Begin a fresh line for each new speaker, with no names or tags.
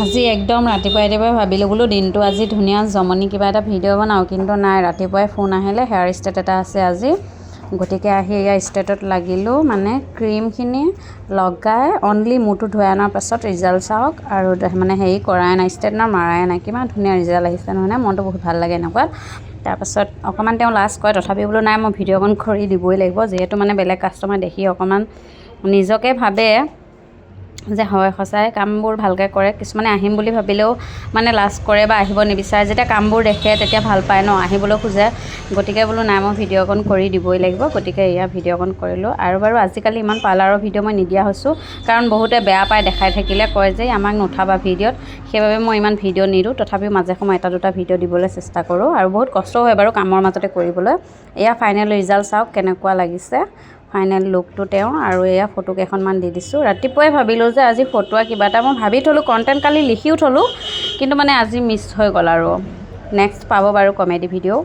আজি একদম ৰাতিপুৱাই ভাবিলোঁ বোলো দিনটো আজি ধুনীয়া জমনি কিবা এটা ভিডিঅ' বনাওঁ, কিন্তু নাই, ৰাতিপুৱাই ফোন আহিলে হেয়াৰ ষ্টেট এটা আছে আজি। গতিকে আহি এয়া ষ্টেটত লাগিলোঁ, মানে ক্ৰীমখিনি লগাই অনলি মূৰটো ধুই অনাৰ পাছত ৰিজাল্ট চাওক। আৰু মানে হেৰি কৰাই নাই, ষ্টেটনাৰ মাৰাই নাই, কিমান ধুনীয়া ৰিজাল্ট আহিছে নহয়, মনটো বহুত ভাল লাগে এনেকুৱাত। তাৰপাছত অকণমান তেওঁ লাজ কৰে, তথাপি বোলো নাই, মই ভিডিঅ'কণ কৰি দিবই লাগিব, যিহেতু মানে বেলেগ কাষ্টমাৰ দেখি অকণমান নিজকে ভাবে যে হয় সঁচাই কামবোৰ ভালকৈ কৰে। কিছুমানে আহিম বুলি ভাবিলেও মানে লাজ কৰে বা আহিব নিবিচাৰে, যেতিয়া কামবোৰ দেখে তেতিয়া ভাল পায় ন, আহিবলৈ খোজে। গতিকে বোলো নাই, মই ভিডিঅ'কণ কৰি দিবই লাগিব। গতিকে এয়া ভিডিঅ'কণ কৰিলোঁ। আৰু বাৰু আজিকালি ইমান পাৰ্লাৰৰ ভিডিঅ' মই নিদিয়া হৈছোঁ, কাৰণ বহুতে বেয়া পায় দেখাই থাকিলে, কয় যে আমাক নুঠাবা ভিডিঅ'ত, সেইবাবে মই ইমান ভিডিঅ' নিদিওঁ। তথাপিও মাজে সময়ে এটা দুটা ভিডিঅ' দিবলৈ চেষ্টা কৰোঁ, আৰু বহুত কষ্ট হয় বাৰু কামৰ মাজতে কৰিবলৈ। এয়া ফাইনেল ৰিজাল্ট চাওক কেনেকুৱা লাগিছে, ফাইনেল লুকটো তেওঁ। আৰু এয়া ফটো কেইখনমান দি দিছোঁ। ৰাতিপুৱাই ভাবিলোঁ যে আজি ফটোৱা কিবা এটা মই ভাবি থ'লোঁ, কণ্টেণ্ট কালি লিখিও থ'লোঁ, কিন্তু মানে আজি মিছ হৈ গ'ল। আৰু নেক্সট পাব বাৰু কমেডি ভিডিঅ'।